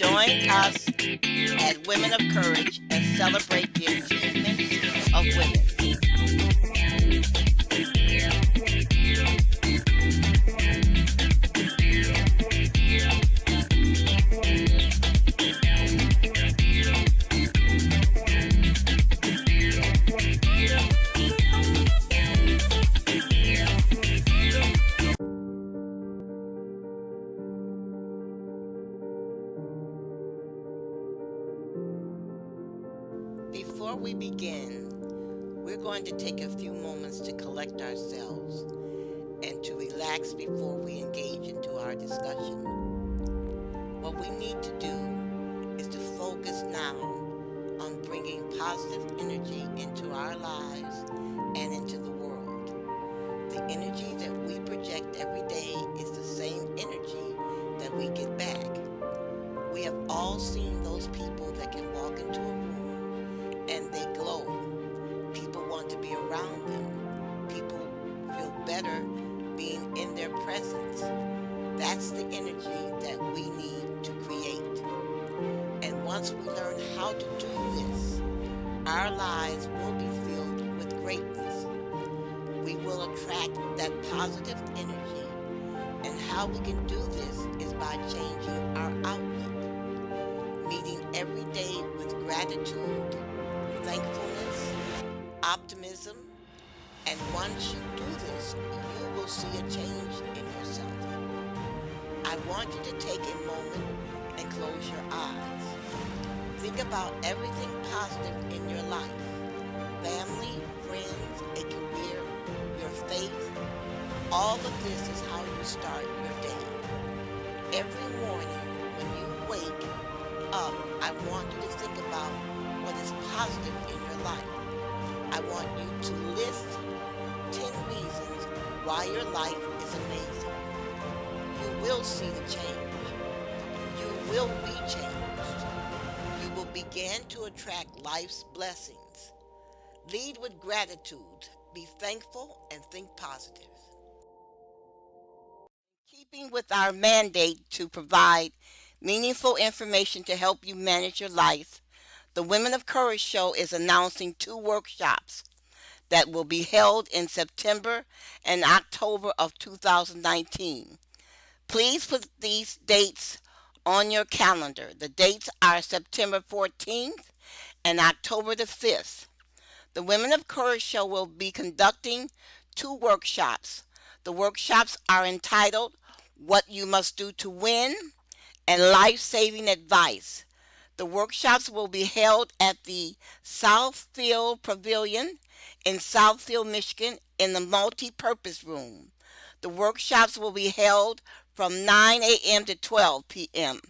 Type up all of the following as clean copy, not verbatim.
Join us at Women of Courage and celebrate the achievements of women. Before we begin, we're going to take a few moments to collect ourselves and to relax before we engage into our discussion. What we need to do is to focus now on bringing positive energy into our lives and into the world. The energy that we project every day is the same energy that we get back. We have all seen those people that can walk into a room and they glow. People want to be around them. People feel better being in their presence. That's the energy that we need to create. And once we learn how to do this, our lives will be filled with greatness. We will attract that positive energy. And how we can do this is by changing our outlook, meeting every day with gratitude, thankfulness, optimism, and once you do this, you will see a change in yourself. I want you to take a moment and close your eyes. Think about everything positive in your life: family, friends, a career, your faith. All of this is how you start your day. Every morning when you wake up, I want you to think about what is positive in your life. I want you to list 10 reasons why your life is amazing. You will see the change. You will be changed. You will begin to attract life's blessings. Lead with gratitude. Be thankful and think positive. Keeping with our mandate to provide meaningful information to help you manage your life, the Women of Courage Show is announcing two workshops that will be held in September and October of 2019. Please put these dates on your calendar. The dates are September 14th and October the 5th. The Women of Courage Show will be conducting two workshops. The workshops are entitled What You Must Do to Win and Life Saving Advice. The workshops will be held at the Southfield Pavilion in Southfield, Michigan, in the multi-purpose room. The workshops will be held from 9 a.m. to 12 p.m.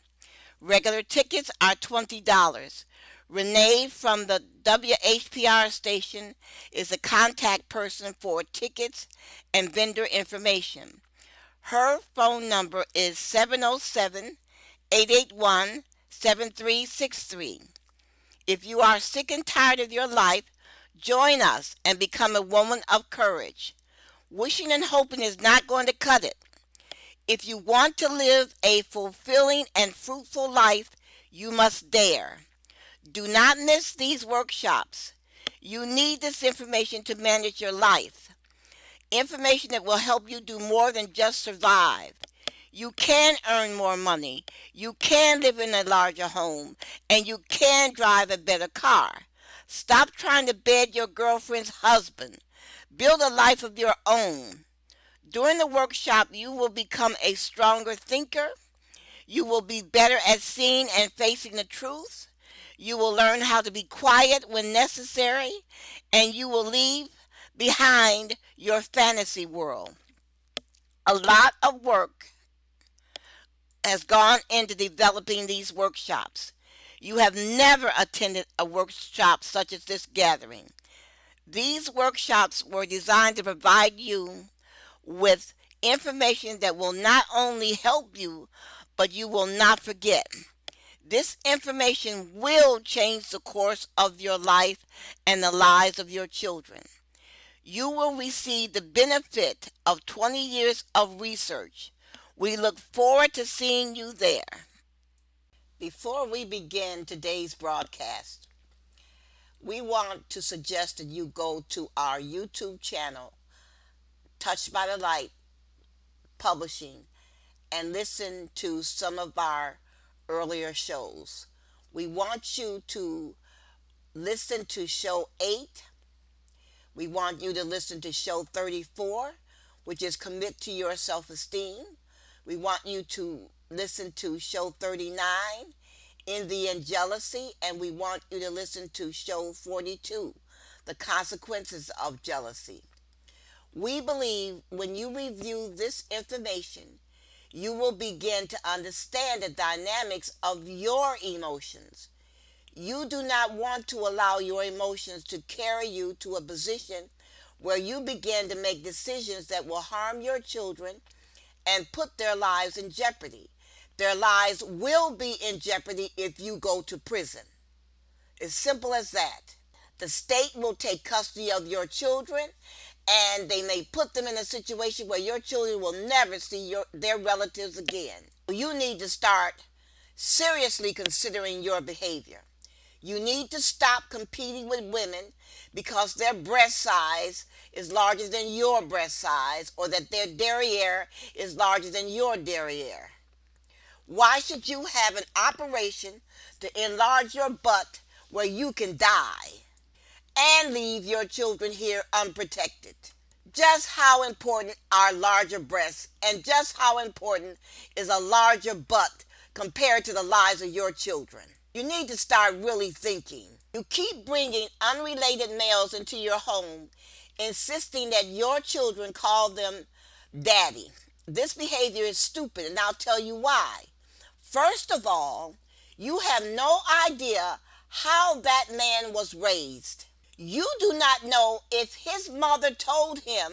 Regular tickets are $20. Renee from the WHPR station is the contact person for tickets and vendor information. Her phone number is 707 881 7363. If you are sick and tired of your life, join us and become a woman of courage. Wishing and hoping is not going to cut it. If you want to live a fulfilling and fruitful life, you must dare. Do not miss these workshops. You need this information to manage your life. Information that will help you do more than just survive. You can earn more money. You can live in a larger home. And you can drive a better car. Stop trying to bed your girlfriend's husband. Build a life of your own. During the workshop, you will become a stronger thinker. You will be better at seeing and facing the truth. You will learn how to be quiet when necessary. And you will leave behind your fantasy world. A lot of work has gone into developing these workshops. You have never attended a workshop such as this gathering. These workshops were designed to provide you with information that will not only help you, but you will not forget. This information will change the course of your life and the lives of your children. You will receive the benefit of 20 years of research. We look forward to seeing you there. Before we begin today's broadcast, we want to suggest that you go to our YouTube channel, Touched by the Light Publishing, and listen to some of our earlier shows. We want you to listen to show 8. We want you to listen to show 34, which is Commit to Your Self-Esteem. We want you to listen to show 39, Envy and Jealousy, and we want you to listen to show 42, The Consequences of Jealousy. We believe when you review this information, you will begin to understand the dynamics of your emotions. You do not want to allow your emotions to carry you to a position where you begin to make decisions that will harm your children and put their lives in jeopardy. Their lives will be in jeopardy if you go to prison. As simple as that. The state will take custody of your children, and they may put them in a situation where your children will never see their relatives again. You need to start seriously considering your behavior. You need to stop competing with women because their breast size is larger than your breast size, or that their derriere is larger than your derriere. Why should you have an operation to enlarge your butt where you can die and leave your children here unprotected? Just how important are larger breasts, and just how important is a larger butt compared to the lives of your children? You need to start really thinking. You keep bringing unrelated males into your home, insisting that your children call them daddy. This behavior is stupid, and I'll tell you why. First of all, you have no idea how that man was raised. You do not know if his mother told him,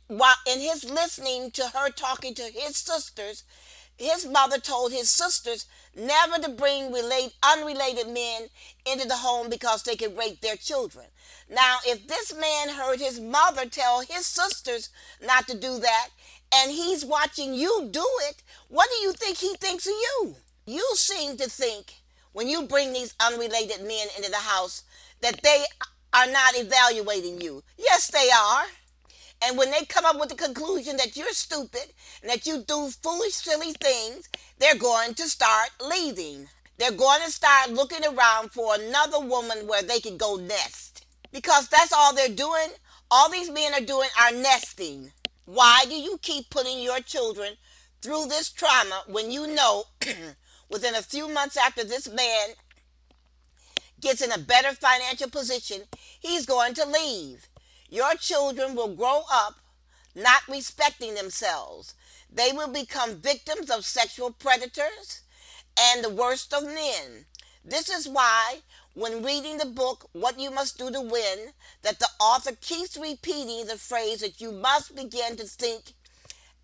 while in his listening to her talking to his sisters, his mother told his sisters never to bring unrelated men into the home because they could rape their children. Now, if this man heard his mother tell his sisters not to do that, and he's watching you do it, what do you think he thinks of you? You seem to think, when you bring these unrelated men into the house, that they are not evaluating you. Yes, they are. And when they come up with the conclusion that you're stupid and that you do foolish, silly things, they're going to start leaving. They're going to start looking around for another woman where they can go nest. Because that's all they're doing. All these men are doing are nesting. Why do you keep putting your children through this trauma when you know within a few months after this man gets in a better financial position, he's going to leave? Your children will grow up not respecting themselves. They will become victims of sexual predators and the worst of men. This is why, when reading the book, What You Must Do to Win, that the author keeps repeating the phrase that you must begin to think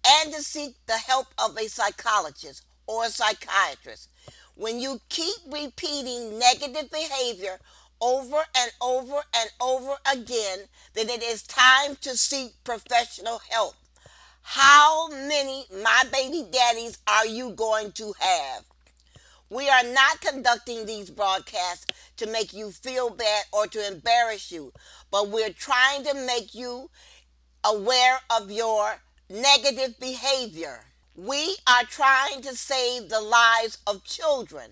and to seek the help of a psychologist or a psychiatrist. When you keep repeating negative behavior over and over and over again, then it is time to seek professional help. How many my baby daddies are you going to have? We are not conducting these broadcasts to make you feel bad or to embarrass you, but we're trying to make you aware of your negative behavior. We are trying to save the lives of children.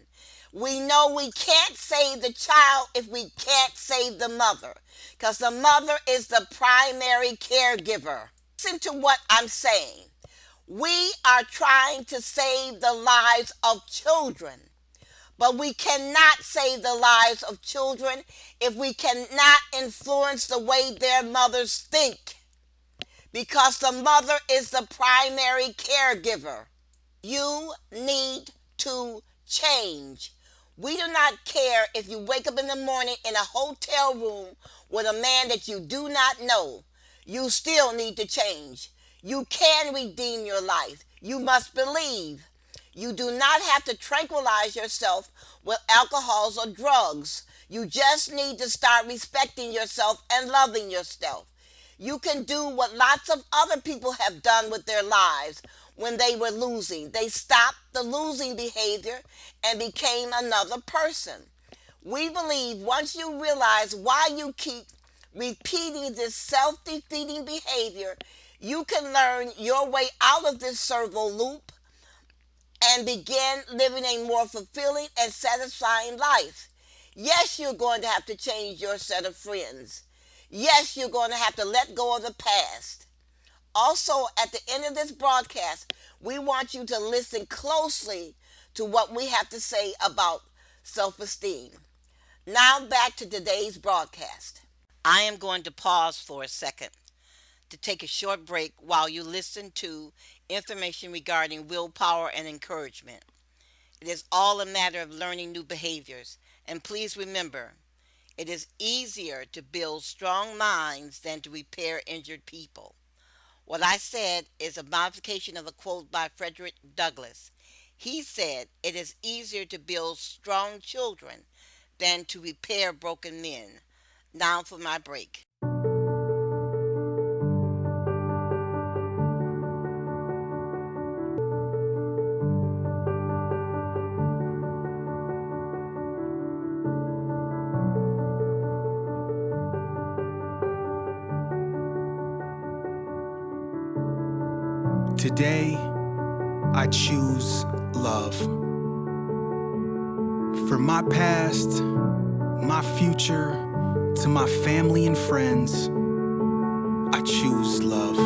We know we can't save the child if we can't save the mother, because the mother is the primary caregiver. Listen to what I'm saying. We are trying to save the lives of children, but we cannot save the lives of children if we cannot influence the way their mothers think, because the mother is the primary caregiver. You need to change. We do not care if you wake up in the morning in a hotel room with a man that you do not know. You still need to change. You can redeem your life. You must believe. You do not have to tranquilize yourself with alcohols or drugs. You just need to start respecting yourself and loving yourself. You can do what lots of other people have done with their lives. when they were losing. They stopped the losing behavior and became another person. We believe once you realize why you keep repeating this self-defeating behavior, you can learn your way out of this servo loop and begin living a more fulfilling and satisfying life. Yes, you're going to have to change your set of friends. Yes, you're going to have to let go of the past. Also, at the end of this broadcast, we want you to listen closely to what we have to say about self-esteem. Now back to today's broadcast. I am going to pause for a second to take a short break while you listen to information regarding willpower and encouragement. It is all a matter of learning new behaviors. And please remember, it is easier to build strong minds than to repair injured people. What I said is a modification of a quote by Frederick Douglass. He said, "It is easier to build strong children than to repair broken men." Now for my break. Today, I choose love. From my past, my future, to my family and friends, I choose love.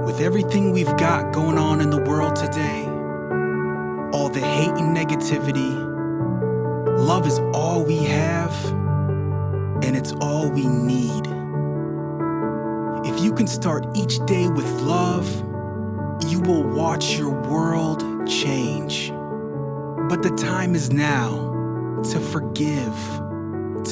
With everything we've got going on in the world today, all the hate and negativity, love is all we have, and it's all we need. If you can start each day with love, you will watch your world change. But the time is now to forgive,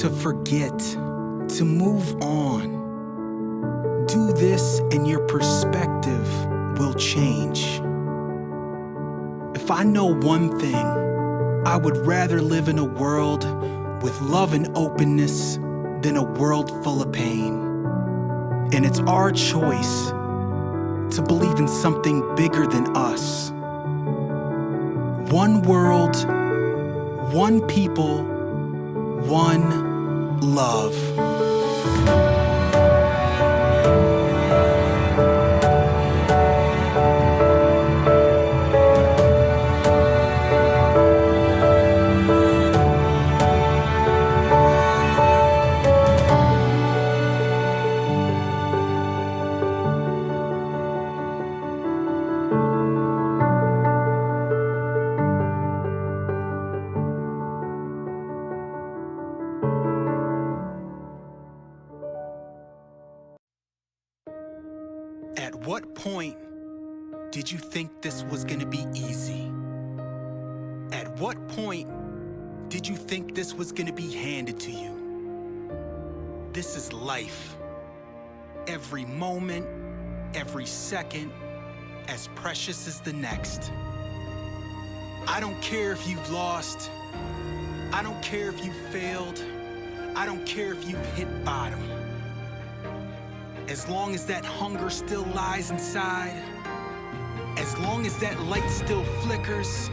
to forget, to move on. Do this and your perspective will change. If I know one thing, I would rather live in a world with love and openness than a world full of pain. And it's our choice to believe in something bigger than us. One world, one people, one love. At what point did you think this was gonna be easy? At what point did you think this was gonna be handed to you? This is life. Every moment, every second, as precious as the next. I don't care if you've lost. I don't care if you failed. I don't care if you've hit bottom. As long as that hunger still lies inside, as long as that light still flickers,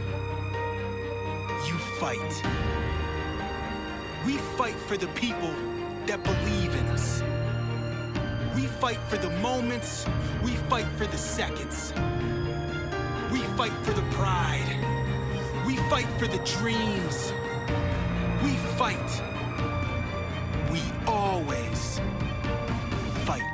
you fight. We fight for the people that believe in us. We fight for the moments, we fight for the seconds. We fight for the pride. We fight for the dreams. We fight. We always fight.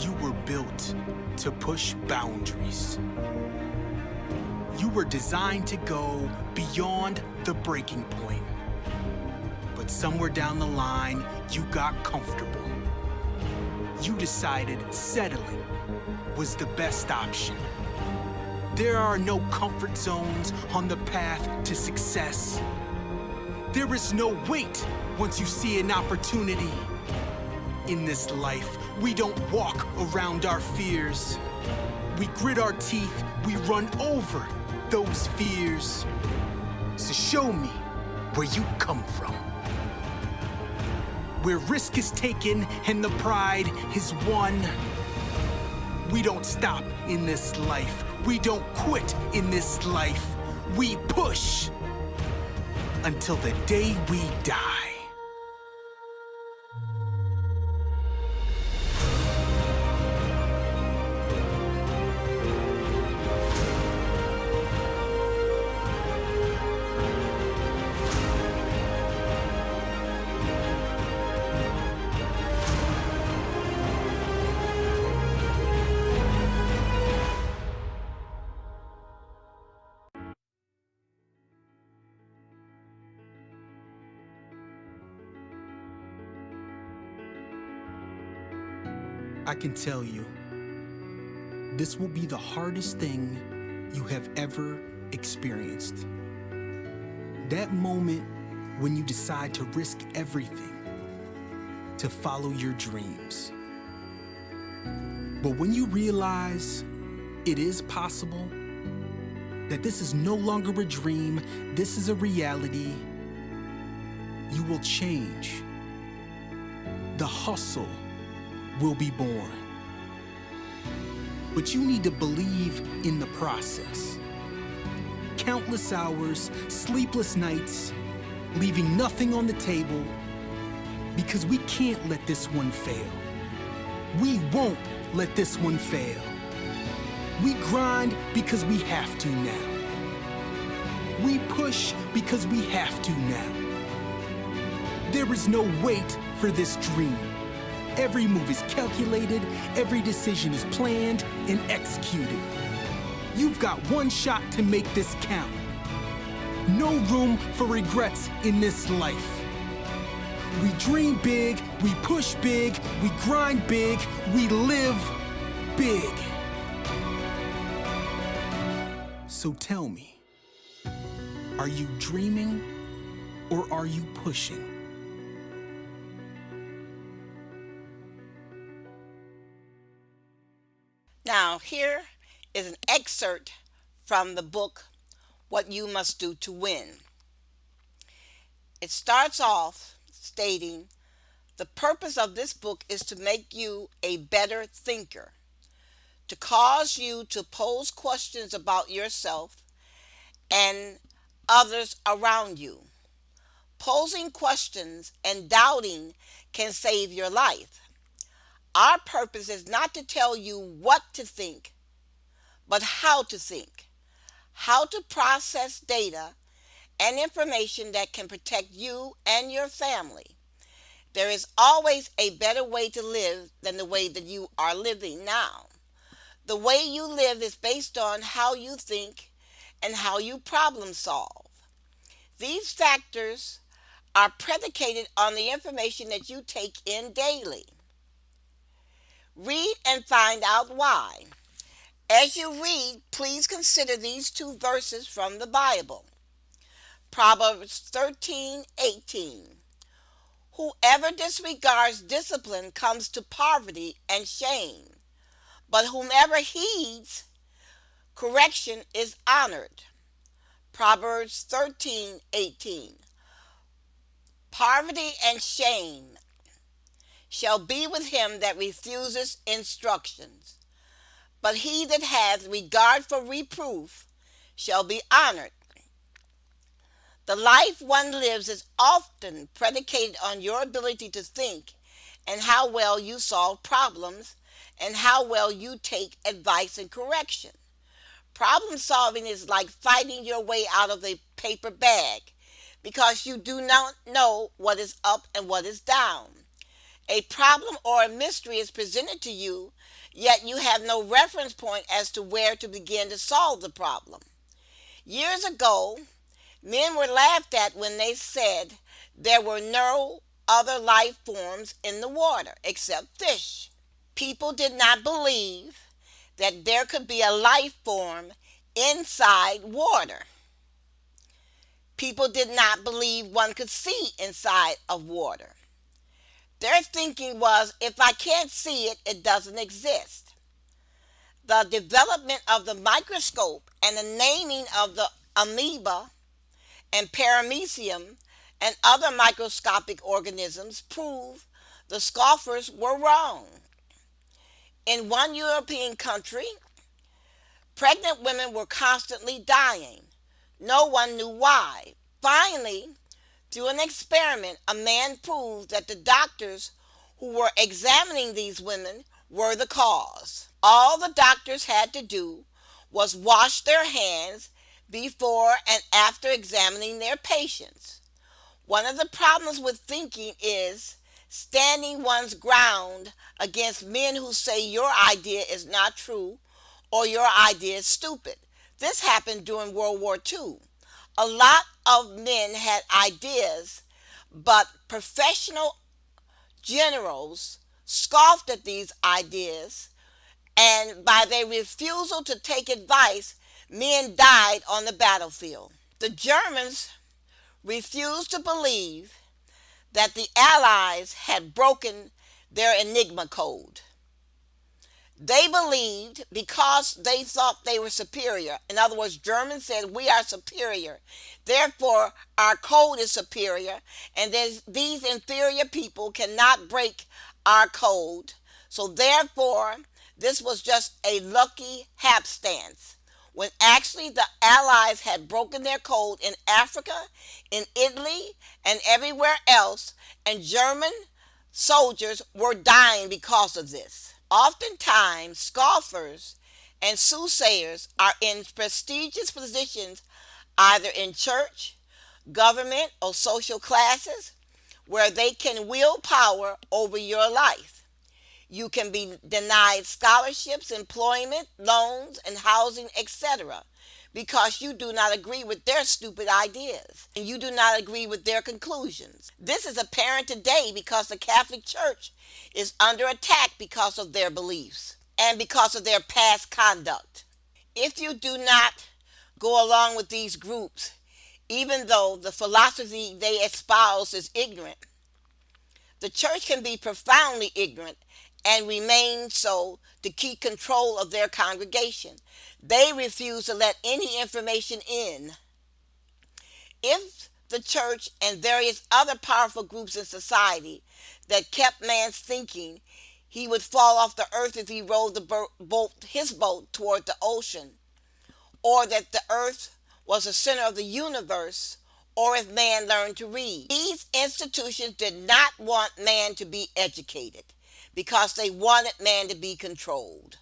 You were built to push boundaries. You were designed to go beyond the breaking point. But somewhere down the line, you got comfortable. You decided settling was the best option. There are no comfort zones on the path to success. There is no wait once you see an opportunity. In this life, we don't walk around our fears. We grit our teeth, we run over those fears. So show me where you come from. Where risk is taken and the pride is won. We don't stop in this life. We don't quit in this life. We push until the day we die. I can tell you, this will be the hardest thing you have ever experienced. That moment when you decide to risk everything to follow your dreams. But when you realize it is possible, that this is no longer a dream, this is a reality, you will change. The hustle will be born. But you need to believe in the process. Countless hours, sleepless nights, leaving nothing on the table, because we can't let this one fail. We won't let this one fail. We grind because we have to now. We push because we have to now. There is no wait for this dream. Every move is calculated, every decision is planned and executed. You've got one shot to make this count. No room for regrets in this life. We dream big, we push big, we grind big, we live big. So tell me, are you dreaming or are you pushing? Now, here is an excerpt from the book, What You Must Do to Win. It starts off stating, the purpose of this book is to make you a better thinker, to cause you to pose questions about yourself and others around you. Posing questions and doubting can save your life. Our purpose is not to tell you what to think, but how to think, how to process data and information that can protect you and your family. There is always a better way to live than the way that you are living now. The way you live is based on how you think and how you problem solve. These factors are predicated on the information that you take in daily. Read and find out why. As you read, please consider these two verses from the Bible. Proverbs 13:18. Whoever disregards discipline comes to poverty and shame, but whomever heeds correction is honored. Proverbs 13:18. Poverty and shame shall be with him that refuses instructions, but he that hath regard for reproof shall be honored. The life one lives is often predicated on your ability to think and how well you solve problems and how well you take advice and correction. Problem solving is like fighting your way out of a paper bag because you do not know what is up and what is down. A problem or a mystery is presented to you, yet you have no reference point as to where to begin to solve the problem. Years ago, men were laughed at when they said there were no other life forms in the water except fish. People did not believe that there could be a life form inside water. People did not believe one could see inside of water. Their thinking was, if I can't see it, it doesn't exist. The development of the microscope and the naming of the amoeba and paramecium and other microscopic organisms prove the scoffers were wrong. In one European country, pregnant women were constantly dying. No one knew why. Finally, through an experiment, a man proved that the doctors who were examining these women were the cause. All the doctors had to do was wash their hands before and after examining their patients. One of the problems with thinking is standing one's ground against men who say your idea is not true or your idea is stupid. This happened during World War II. A lot of men had ideas, but professional generals scoffed at these ideas, and by their refusal to take advice, men died on the battlefield. The Germans refused to believe that the Allies had broken their Enigma code. They believed because they thought they were superior. In other words, Germans said, we are superior. Therefore, our code is superior, and these inferior people cannot break our code. So therefore, this was just a lucky hapstance. When actually the Allies had broken their code in Africa, in Italy, and everywhere else, and German soldiers were dying because of this. Oftentimes, scoffers and soothsayers are in prestigious positions either in church, government, or social classes where they can wield power over your life. You can be denied scholarships, employment, loans, and housing, etc., because you do not agree with their stupid ideas and you do not agree with their conclusions. This is apparent today because the Catholic Church is under attack because of their beliefs and because of their past conduct. If you do not go along with these groups, even though the philosophy they espouse is ignorant, the church can be profoundly ignorant and remain so to keep control of their congregation. They refuse to let any information in. If the church and various other powerful groups in society that kept man's thinking he would fall off the earth if he rowed his boat toward the ocean, or that the earth was the center of the universe, or if man learned to read. These institutions did not want man to be educated because they wanted man to be controlled.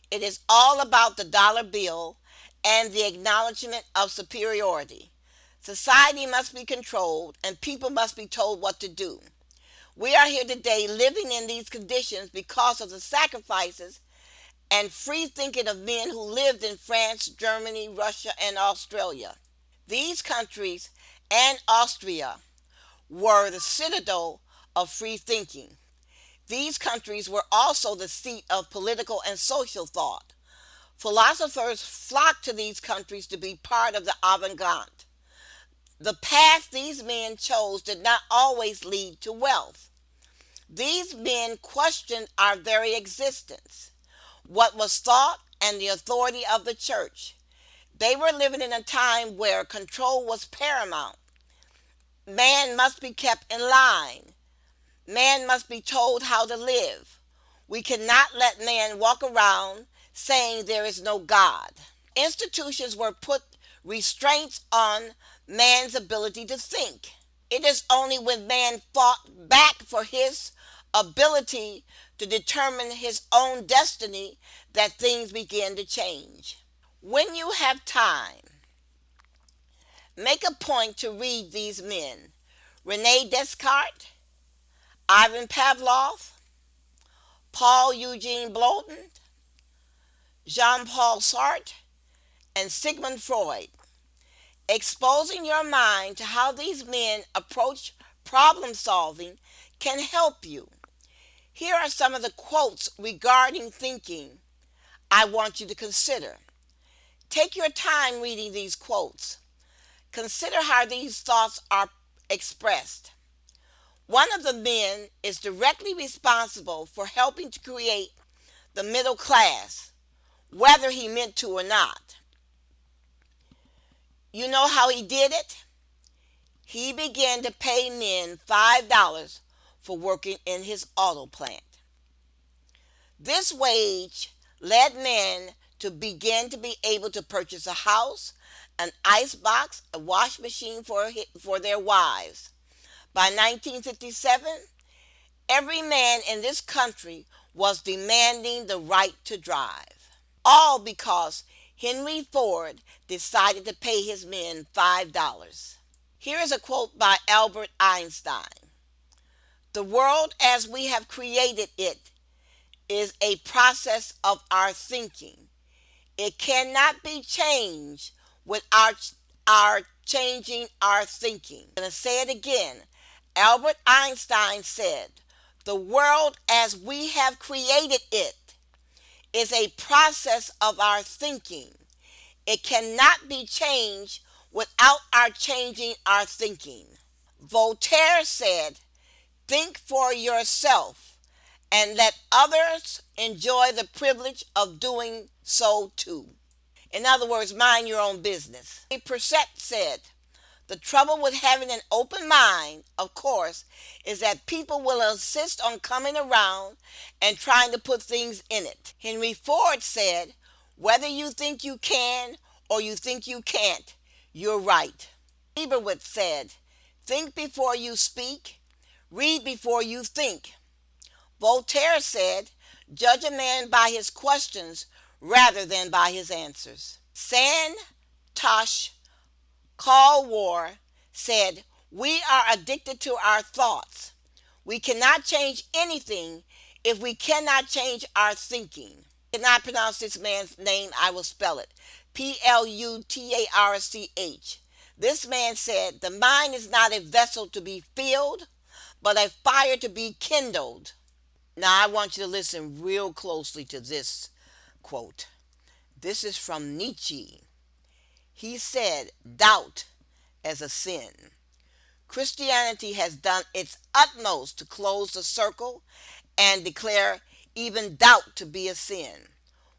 It is all about the dollar bill and the acknowledgement of superiority. Society must be controlled and people must be told what to do. We are here today living in these conditions because of the sacrifices and free thinking of men who lived in France, Germany, Russia, and Australia. These countries and Austria were the citadel of free thinking. These countries were also the seat of political and social thought. Philosophers flocked to these countries to be part of the avant-garde. The path these men chose did not always lead to wealth. These men questioned our very existence, what was thought, and the authority of the church. They were living in a time where control was paramount. Man must be kept in line. Man must be told how to live. We cannot let man walk around saying there is no God. Institutions were put restraints on man's ability to think. It is only when man fought back for his ability to determine his own destiny that things began to change. When you have time, make a point to read these men: Rene Descartes, Ivan Pavlov, Paul Eugene Bloden, Jean-Paul Sartre, and Sigmund Freud. Exposing your mind to how these men approach problem solving can help you. Here are some of the quotes regarding thinking I want you to consider. Take your time reading these quotes. Consider how these thoughts are expressed. One of the men is directly responsible for helping to create the middle class, whether he meant to or not. You know how he did it? He began to pay men $5 for working in his auto plant. This wage led men to begin to be able to purchase a house, an ice box, a wash machine for their wives. By 1957, every man in this country was demanding the right to drive. All because Henry Ford decided to pay his men $5. Here is a quote by Albert Einstein. The world as we have created it is a process of our thinking. It cannot be changed without our changing our thinking. I'm going to say it again. Albert Einstein said, the world as we have created it is a process of our thinking. It cannot be changed without our changing our thinking. Voltaire said, think for yourself and let others enjoy the privilege of doing so too. In other words, mind your own business. Percent said, the trouble with having an open mind, of course, is that people will insist on coming around and trying to put things in it. Henry Ford said, whether you think you can or you think you can't, you're right. Leibowitz said, think before you speak, read before you think. Voltaire said, judge a man by his questions rather than by his answers. Santosh Kalwar said, we are addicted to our thoughts. We cannot change anything if we cannot change our thinking. I cannot pronounce this man's name, I will spell it. Plutarch. This man said, the mind is not a vessel to be filled, but a fire to be kindled. Now I want you to listen real closely to this quote. This is from Nietzsche. He said, doubt as a sin. Christianity has done its utmost to close the circle and declare even doubt to be a sin.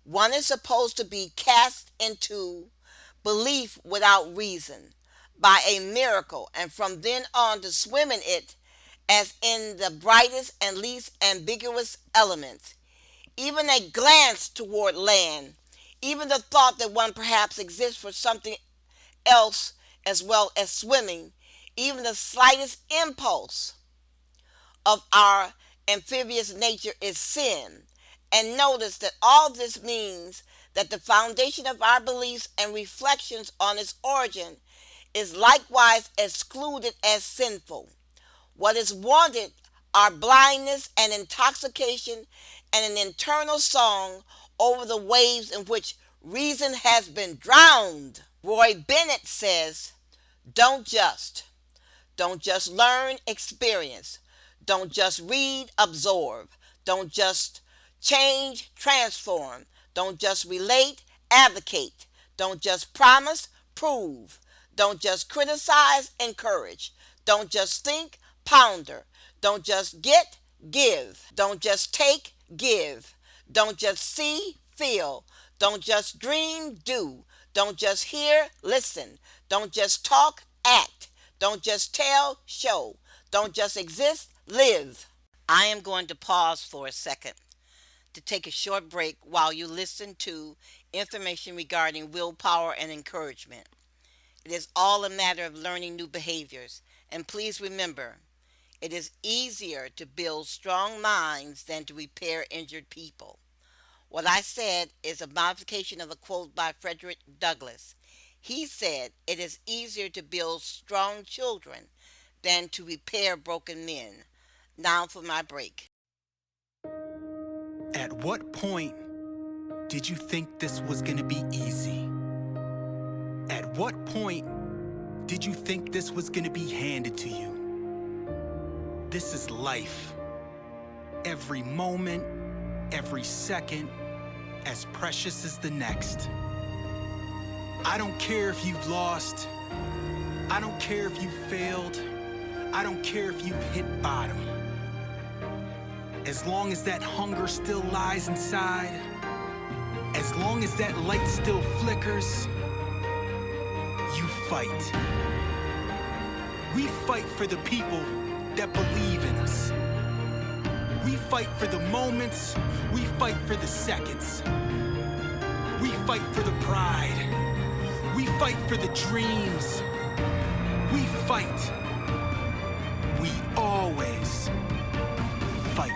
One is supposed to be cast into belief without reason by a miracle, and from then on to swim in it as in the brightest and least ambiguous elements. Even a glance toward land, even the thought that one perhaps exists for something else as well as swimming, even the slightest impulse of our amphibious nature is sin. And notice that all this means that the foundation of our beliefs and reflections on its origin is likewise excluded as sinful. What is wanted are blindness and intoxication and an internal song over the waves in which reason has been drowned. Roy Bennett says, don't just learn, experience. Don't just read, absorb. Don't just change, transform. Don't just relate, advocate. Don't just promise, prove. Don't just criticize, encourage. Don't just think, ponder. Don't just get, give. Don't just take, give. Don't just see, feel. Don't just dream, do. Don't just hear, listen. Don't just talk, act. Don't just tell, show. Don't just exist, live. I am going to pause for a second to take a short break while you listen to information regarding willpower and encouragement. It is all a matter of learning new behaviors. And please remember, it is easier to build strong minds than to repair injured people. What I said is a modification of a quote by Frederick Douglass. He said, it is easier to build strong children than to repair broken men. Now for my break. At what point did you think this was gonna be easy? At what point did you think this was gonna be handed to you? This is life. Every moment, every second, as precious as the next. I don't care if you've lost. I don't care if you failed. I don't care if you've hit bottom. As long as that hunger still lies inside, As long as that light still flickers, you fight. We fight for the people that believe in us. We fight for the moments, we fight for the seconds. We fight for the pride. We fight for the dreams. We fight. We always fight.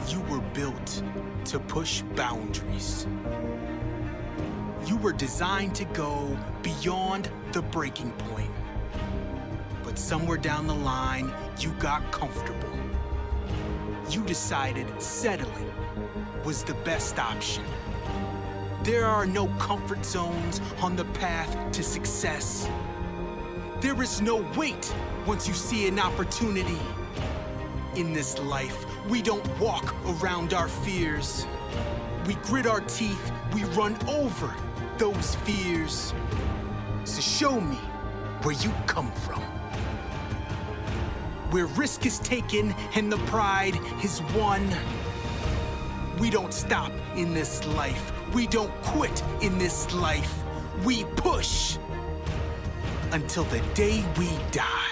You were built to push boundaries. You were designed to go beyond the breaking point. But somewhere down the line, you got comfortable. You decided settling was the best option. There are no comfort zones on the path to success. There is no wait once you see an opportunity. In this life, we don't walk around our fears. We grit our teeth, we run over those fears. So show me where you come from. Where risk is taken and the pride is won. We don't stop in this life. We don't quit in this life. We push until the day we die.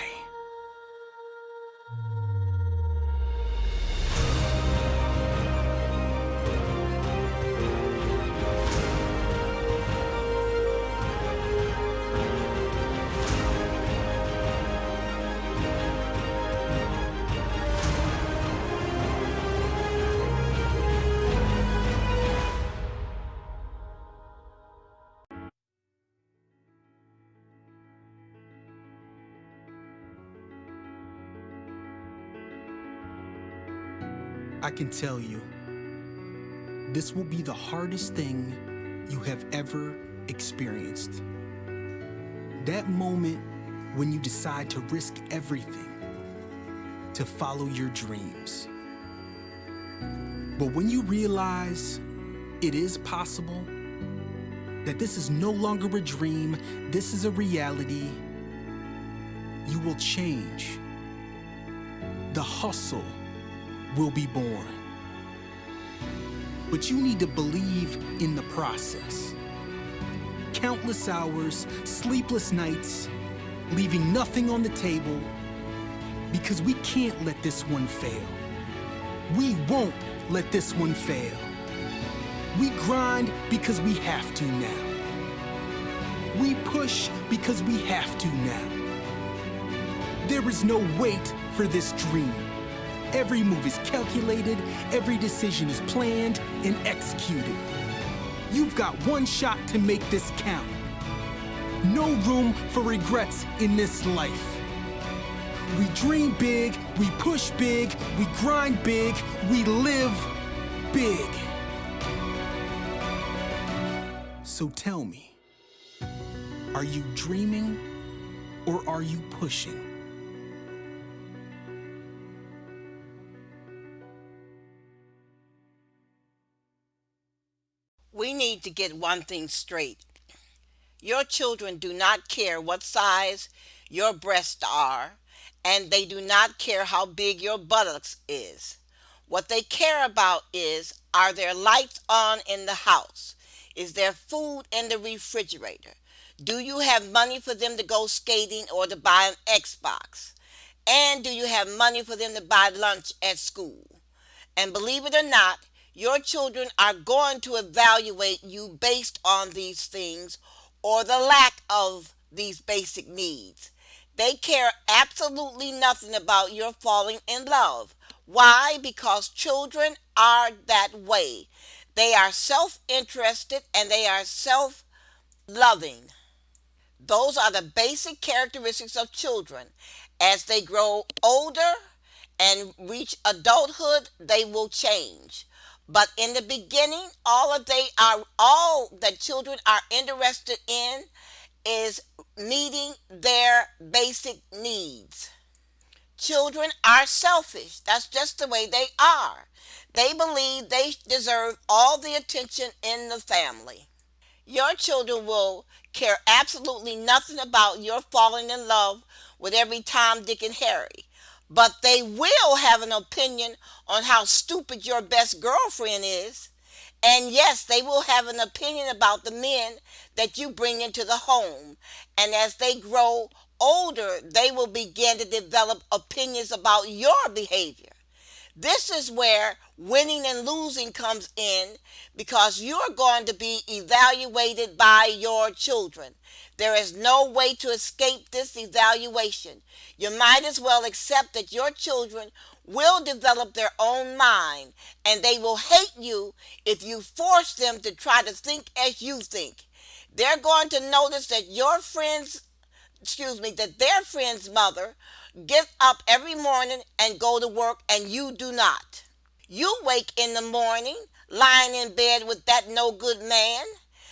I can tell you, this will be the hardest thing you have ever experienced. That moment when you decide to risk everything to follow your dreams. But when you realize it is possible, that this is no longer a dream, this is a reality, you will change. The hustle will be born. But you need to believe in the process. Countless hours, sleepless nights, leaving nothing on the table, because we can't let this one fail. We won't let this one fail. We grind because we have to now. We push because we have to now. There is no wait for this dream. Every move is calculated, every decision is planned and executed. You've got one shot to make this count. No room for regrets in this life. We dream big, we push big, we grind big, we live big. So tell me, are you dreaming or are you pushing? We need to get one thing straight. Your children do not care what size your breasts are, and they do not care how big your buttocks is. What they care about is, are there lights on in the house? Is there food in the refrigerator? Do you have money for them to go skating or to buy an Xbox? And do you have money for them to buy lunch at school? And believe it or not, your children are going to evaluate you based on these things or the lack of these basic needs. They care absolutely nothing about your falling in love. Why? Because children are that way. They are self interested and they are self loving. Those are the basic characteristics of children. As they grow older and reach adulthood, they will change. But in the beginning, all that children are interested in is meeting their basic needs. Children are selfish. That's just the way they are. They believe they deserve all the attention in the family. Your children will care absolutely nothing about your falling in love with every Tom, Dick, and Harry. But they will have an opinion on how stupid your best girlfriend is. And yes, they will have an opinion about the men that you bring into the home. And as they grow older, they will begin to develop opinions about your behavior. This is where winning and losing comes in because you're going to be evaluated by your children. There is no way to escape this evaluation. You might as well accept that your children will develop their own mind and they will hate you if you force them to try to think as you think. They're going to notice that that their friend's mother gets up every morning and go to work and you do not. You wake in the morning lying in bed with that no good man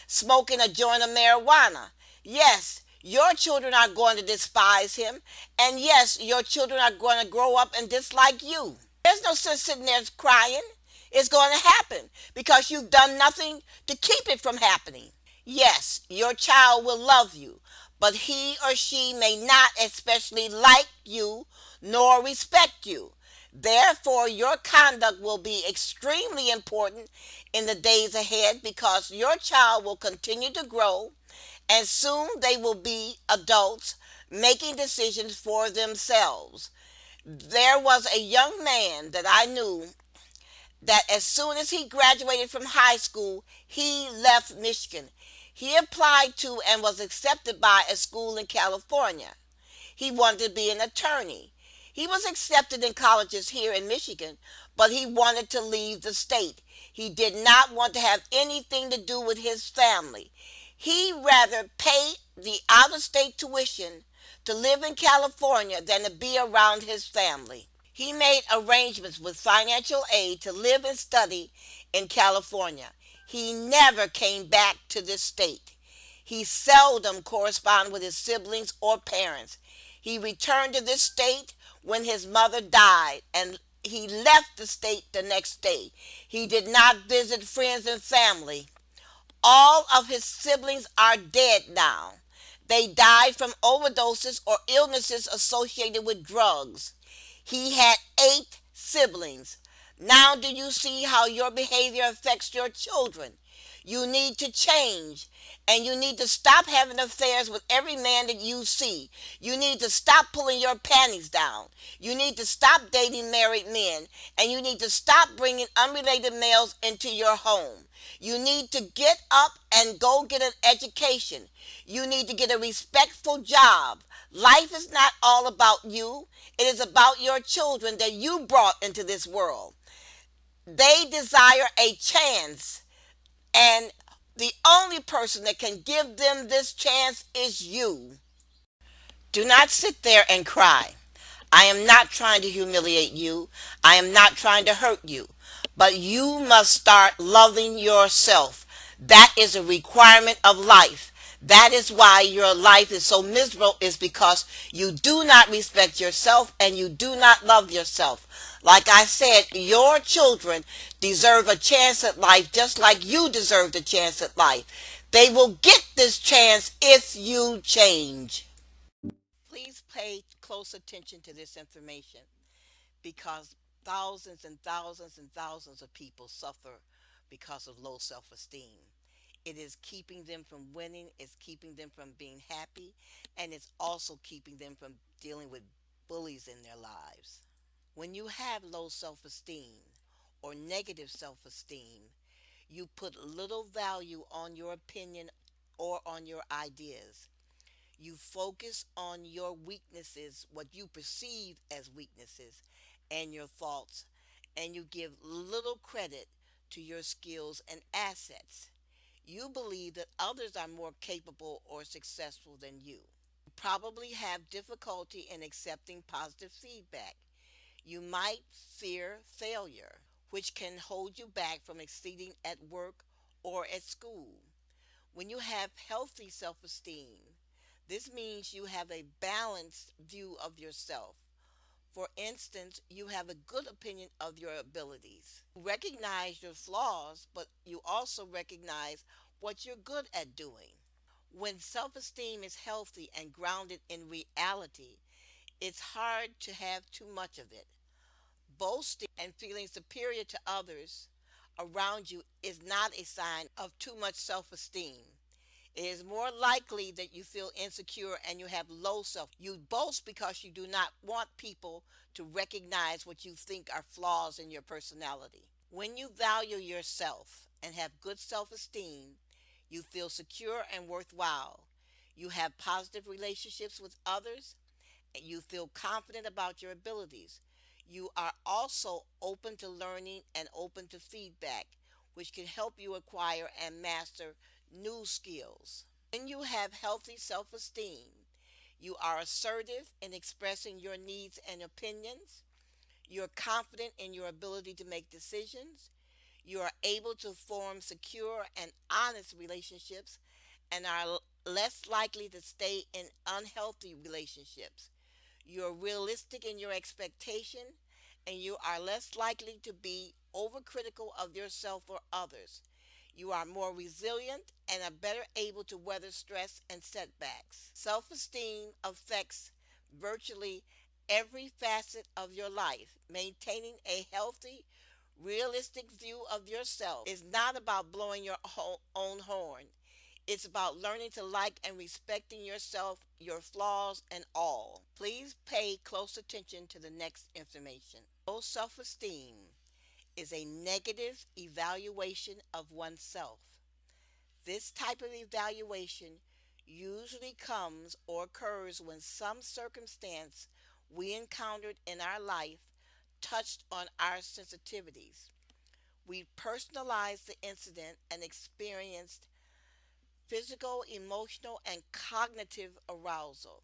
smoking a joint of marijuana. Yes, your children are going to despise him, and yes, your children are going to grow up and dislike you. There's no sense sitting there crying. It's going to happen because you've done nothing to keep it from happening. Yes, your child will love you, but he or she may not especially like you nor respect you. Therefore, your conduct will be extremely important in the days ahead because your child will continue to grow and soon they will be adults making decisions for themselves. There was a young man that I knew that as soon as he graduated from high school, he left Michigan. He applied to and was accepted by a school in California. He wanted to be an attorney. He was accepted in colleges here in Michigan, but he wanted to leave the state. He did not want to have anything to do with his family. He rather pay the out of state tuition to live in California than to be around his family. He made arrangements with financial aid to live and study in California. He never came back to this state. He seldom corresponded with his siblings or parents. He returned to this state when his mother died and he left the state the next day. He did not visit friends and family. All of his siblings are dead now. They died from overdoses or illnesses associated with drugs. He had 8 siblings. Now, do you see how your behavior affects your children? You need to change and you need to stop having affairs with every man that you see. You need to stop pulling your panties down. You need to stop dating married men and you need to stop bringing unrelated males into your home. You need to get up and go get an education. You need to get a respectful job. Life is not all about you. It is about your children that you brought into this world. They desire a chance, and the only person that can give them this chance is you. Do not sit there and cry. I am not trying to humiliate you. I am not trying to hurt you. But you must start loving yourself. That is a requirement of life. That is why your life is so miserable is because you do not respect yourself and you do not love yourself. Like I said, your children deserve a chance at life just like you deserved a chance at life. They will get this chance if you change. Please pay close attention to this information because thousands and thousands and thousands of people suffer because of low self esteem. It is keeping them from winning, it's keeping them from being happy, and it's also keeping them from dealing with bullies in their lives. When you have low self esteem or negative self esteem, you put little value on your opinion or on your ideas. You focus on your weaknesses, what you perceive as weaknesses, and your faults, and you give little credit to your skills and assets. You believe that others are more capable or successful than you. You probably have difficulty in accepting positive feedback. You might fear failure, which can hold you back from exceeding at work or at school. When you have healthy self esteem, this means you have a balanced view of yourself. For instance, you have a good opinion of your abilities. You recognize your flaws, but you also recognize what you're good at doing. When self esteem is healthy and grounded in reality, it's hard to have too much of it. Boasting and feeling superior to others around you is not a sign of too much self esteem. It is more likely that you feel insecure and you have low self. You boast because you do not want people to recognize what you think are flaws in your personality. When you value yourself and have good self esteem, you feel secure and worthwhile. You have positive relationships with others and you feel confident about your abilities. You are also open to learning and open to feedback, which can help you acquire and master new skills. When you have healthy self esteem, you are assertive in expressing your needs and opinions. You're confident in your ability to make decisions. You are able to form secure and honest relationships and are less likely to stay in unhealthy relationships. You're realistic in your expectation and you are less likely to be overcritical of yourself or others. You are more resilient and are better able to weather stress and setbacks. Self esteem affects virtually every facet of your life. Maintaining a healthy, realistic view of yourself is not about blowing your own horn. It's about learning to like and respecting yourself, your flaws, and all. Please pay close attention to the next information. Low self esteem is a negative evaluation of oneself. This type of evaluation usually comes or occurs when some circumstance we encountered in our life touched on our sensitivities. We personalized the incident and experienced physical, emotional, and cognitive arousal.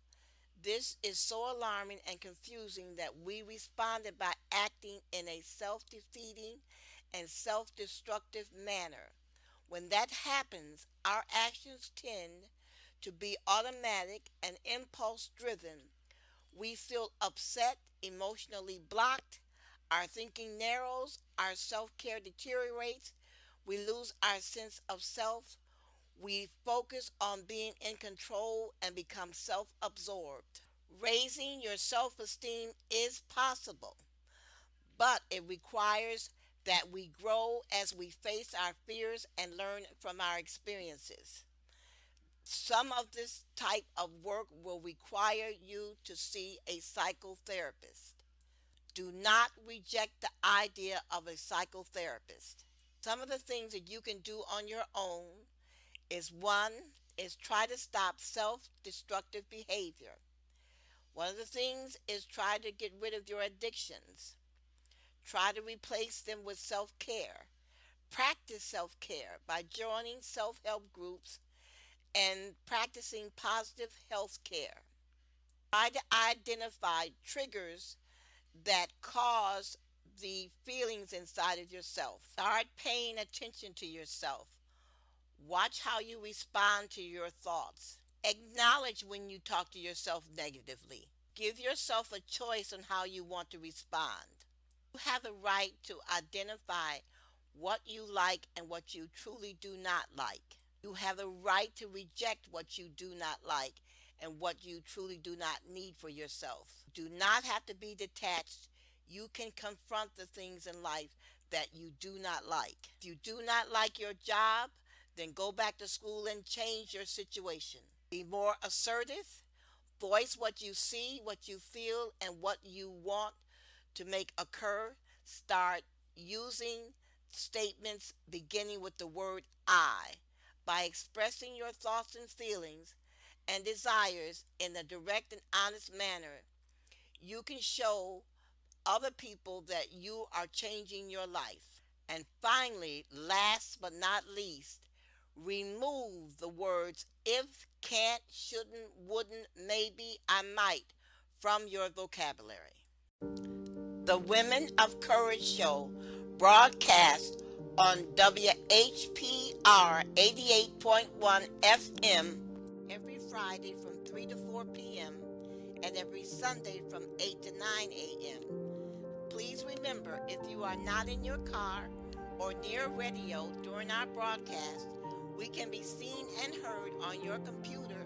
This is so alarming and confusing that we responded by acting in a self defeating and self destructive manner. When that happens, our actions tend to be automatic and impulse driven. We feel upset, emotionally blocked, our thinking narrows, our self care deteriorates, we lose our sense of self, we focus on being in control and become self absorbed. Raising your self esteem is possible, but it requires that we grow as we face our fears and learn from our experiences. Some of this type of work will require you to see a psychotherapist. Do not reject the idea of a psychotherapist. Some of the things that you can do on your own is one is try to stop self-destructive behavior. One of the things is try to get rid of your addictions. Try to replace them with self-care. Practice self-care by joining self-help groups and practicing positive health care. Try to identify triggers that cause the feelings inside of yourself. Start paying attention to yourself. Watch how you respond to your thoughts. Acknowledge when you talk to yourself negatively. Give yourself a choice on how you want to respond. You have the right to identify what you like and what you truly do not like. You have the right to reject what you do not like and what you truly do not need for yourself. Do not have to be detached. You can confront the things in life that you do not like. If you do not like your job, then go back to school and change your situation. Be more assertive. Voice what you see, what you feel, and what you want to make occur. Start using statements beginning with the word I. By expressing your thoughts and feelings and desires in a direct and honest manner, you can show other people that you are changing your life. And finally, last but not least, remove the words if, can't, shouldn't, wouldn't, maybe, I might from your vocabulary. The Women of Courage Show broadcast on WHPR 88.1 FM every Friday from 3 to 4 p.m. and every Sunday from 8 to 9 a.m. Please remember, if you are not in your car or near radio during our broadcast, we can be seen and heard on your computer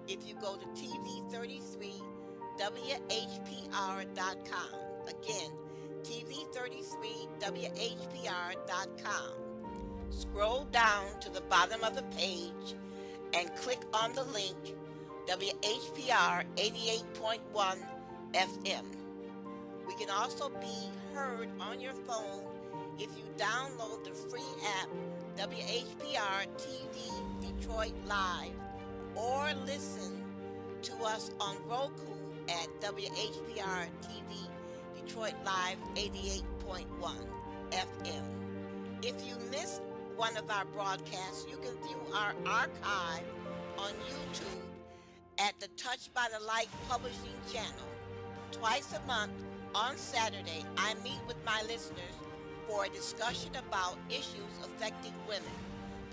if you go to tv33whpr.com. Again, tv33whpr.com. Scroll down to the bottom of the page and click on the link WHPR 88.1 FM. We can also be heard on your phone if you download the free app WHPR TV Detroit Live, or listen to us on Roku at WHPR TV Detroit Live 88.1 FM. If you missed one of our broadcasts, you can view our archive on YouTube at the Touched by the Light Publishing channel. Twice a month on Saturday, I meet with my listeners for a discussion about issues affecting women.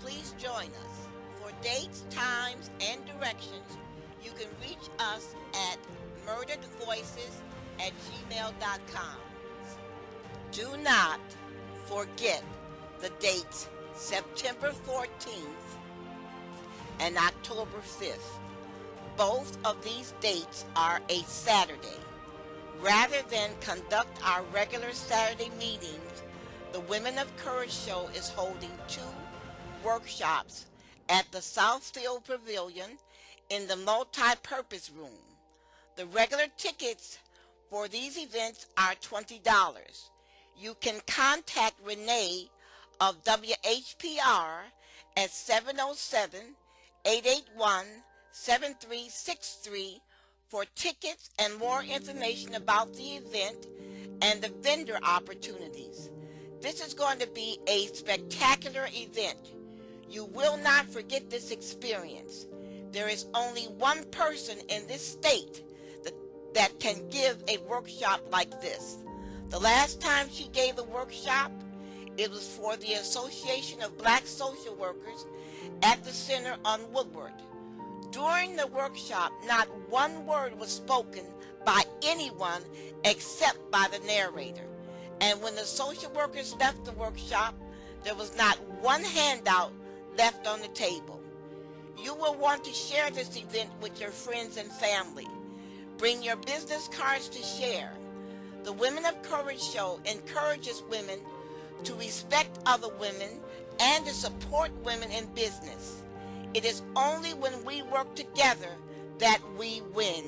Please join us. For dates, times, and directions, you can reach us at murderedvoices@gmail.com. Do not forget the dates September 14th and October 5th. Both of these dates are a Saturday. Rather than conduct our regular Saturday meetings, the Women of Courage Show is holding 2 workshops at the Southfield Pavilion in the multi-purpose room. The regular tickets for these events are $20. You can contact Renee of WHPR at 707-881-7363 for tickets and more information about the event and the vendor opportunities. This is going to be a spectacular event. You will not forget this experience. There is only one person in this state that can give a workshop like this. The last time she gave a workshop, it was for the Association of Black Social Workers at the Center on Woodward. During the workshop, not one word was spoken by anyone except by the narrator. And when the social workers left the workshop, there was not one handout left on the table. You will want to share this event with your friends and family. Bring your business cards to share. The Women of Courage Show encourages women to respect other women and to support women in business. It is only when we work together that we win.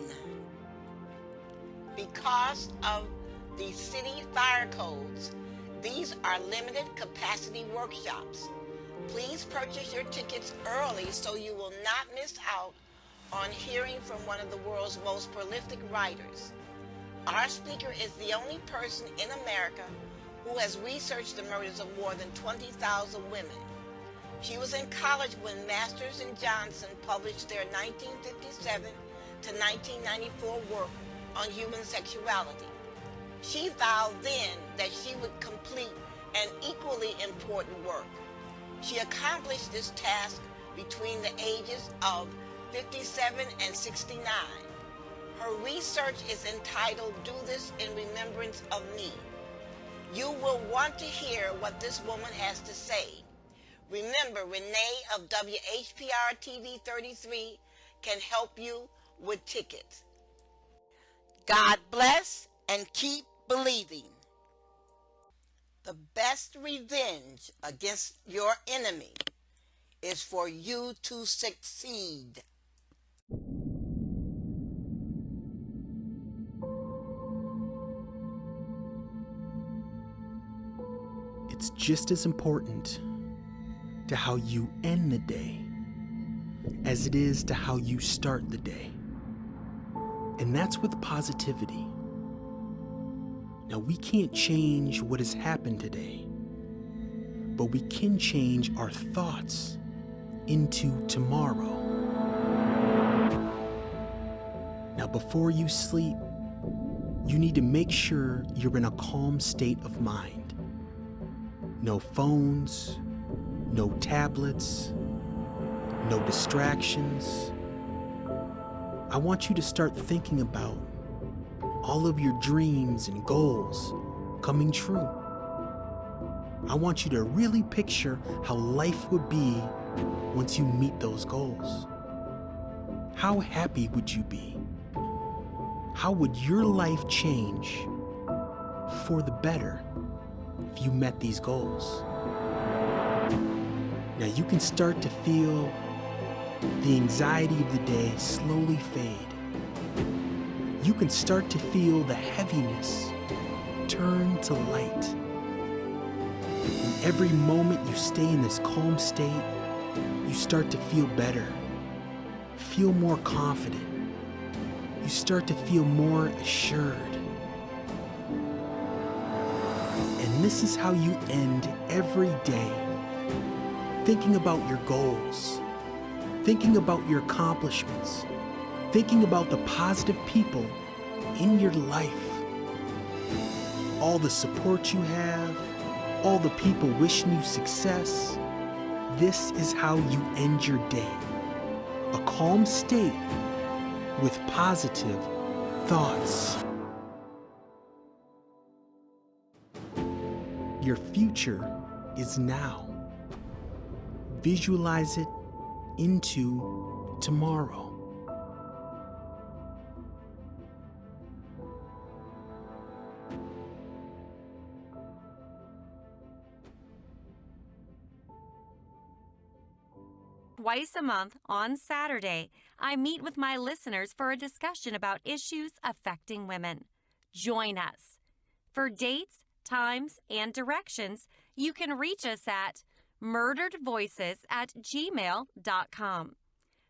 Because of the city fire codes, these are limited capacity workshops. Please purchase your tickets early so you will not miss out on hearing from one of the world's most prolific writers. Our speaker is the only person in America who has researched the murders of more than 20,000 women. She was in college when Masters and Johnson published their 1957 to 1994 work on human sexuality. She vowed then that she would complete an equally important work. She accomplished this task between the ages of 57 and 69. Her research is entitled "Do This in Remembrance of Me." You will want to hear what this woman has to say. Remember, Renee of WHPR TV 33 can help you with tickets. God bless and keep believing. The best revenge against your enemy is for you to succeed. It's just as important to how you end the day as it is to how you start the day. And that's with positivity. Now, we can't change what has happened today, but we can change our thoughts into tomorrow. Now, before you sleep, you need to make sure you're in a calm state of mind. No phones, no tablets, no distractions. I want you to start thinking about all of your dreams and goals coming true. I want you to really picture how life would be once you meet those goals. How happy would you be? How would your life change for the better if you met these goals? Now you can start to feel the anxiety of the day slowly fade. You can start to feel the heaviness turn to light. And every moment you stay in this calm state, you start to feel better, feel more confident. You start to feel more assured. And this is how you end every day, thinking about your goals, thinking about your accomplishments, thinking about the positive people in your life, all the support you have, all the people wishing you success. This is how you end your day. A calm state with positive thoughts. Your future is now. Visualize it into tomorrow. Twice a month on Saturday, I meet with my listeners for a discussion about issues affecting women. Join us. For dates, times, and directions, you can reach us at murderedvoices@gmail.com.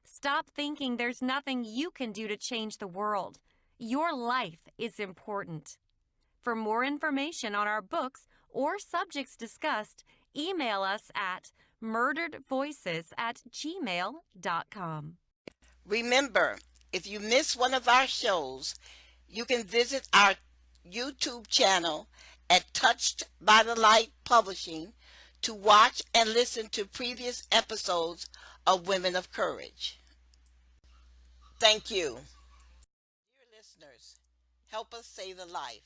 Stop thinking there's nothing you can do to change the world. Your life is important. For more information on our books or subjects discussed, email us at murderedvoices@gmail.com. Remember, if you miss one of our shows, you can visit our YouTube channel at Touched by the Light Publishing to watch and listen to previous episodes of Women of Courage. Thank you. Dear listeners, help us save a life.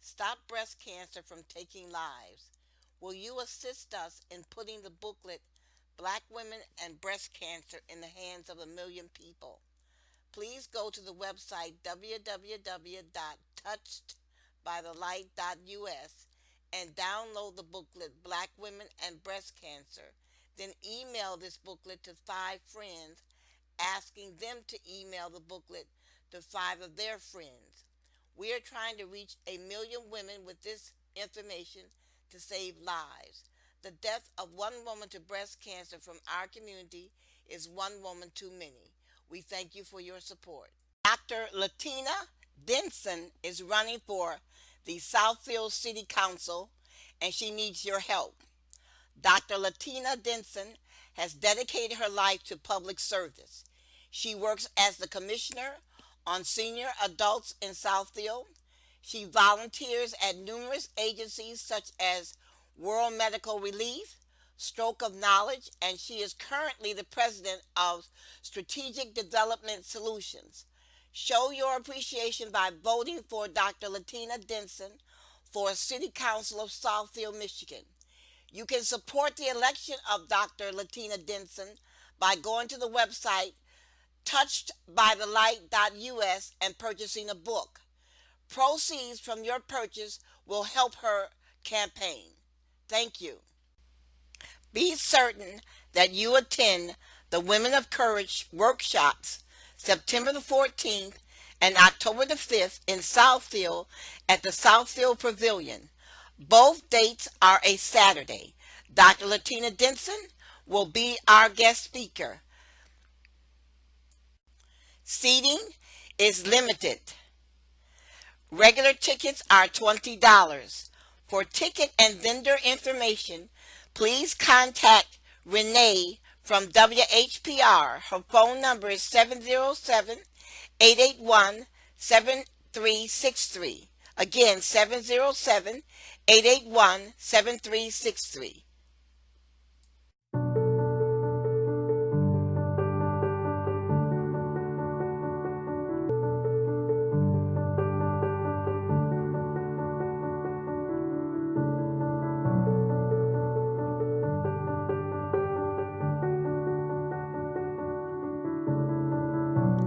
Stop breast cancer from taking lives. Will you assist us in putting the booklet Black Women and Breast Cancer in the hands of a million people? Please go to the website www.touchedbythelight.us and download the booklet Black Women and Breast Cancer. Then email this booklet to 5 friends, asking them to email the booklet to 5 of their friends. We are trying to reach 1 million women with this information to save lives. The death of one woman to breast cancer from our community is one woman too many. We thank you for your support. Dr. Latina Denson is running for the Southfield City Council, and she needs your help. Dr. Latina Denson has dedicated her life to public service. She works as the commissioner on senior adults in Southfield. She volunteers at numerous agencies such as World Medical Relief, Stroke of Knowledge, and she is currently the president of Strategic Development Solutions. Show your appreciation by voting for Dr. Latina Denson for City Council of Southfield, Michigan. You can support the election of Dr. Latina Denson by going to the website touchedbythelight.us and purchasing a book. Proceeds from your purchase will help her campaign. Thank you. Be certain that you attend the Women of Courage workshops September the 14th and October the 5th in Southfield at the Southfield Pavilion. Both dates are a Saturday. Dr. Latina Denson will be our guest speaker. Seating is limited. Regular tickets are $20. For ticket and vendor information, please contact Renee from WHPR. Her phone number is 707-881-7363. Again, 707-881-7363.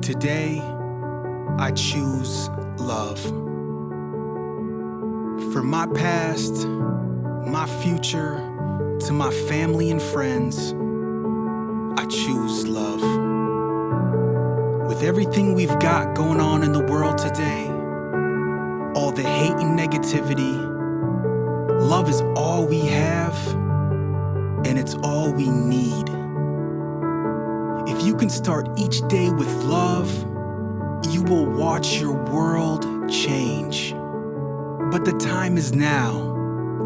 Today, I choose love. From my past, my future, to my family and friends, I choose love. With everything we've got going on in the world today, all the hate and negativity, love is all we have, and it's all we need. If you can start each day with love, you will watch your world change. But the time is now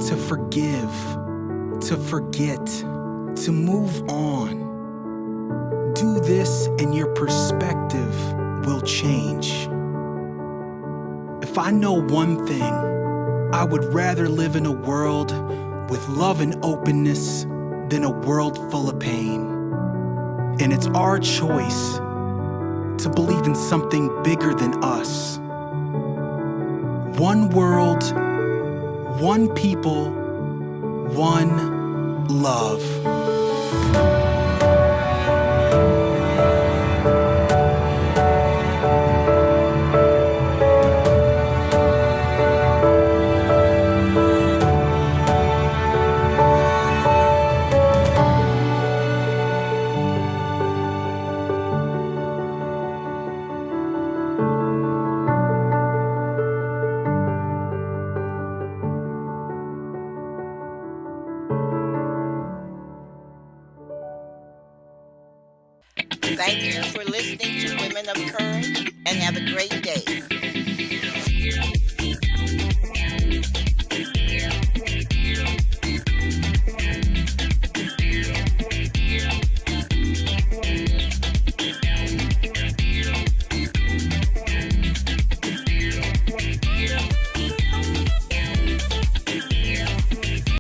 to forgive, to forget, to move on. Do this and your perspective will change. If I know one thing, I would rather live in a world with love and openness than a world full of pain. And it's our choice to believe in something bigger than us. One world, one people, one love. Thank you for listening to Women of Courage and have a great day.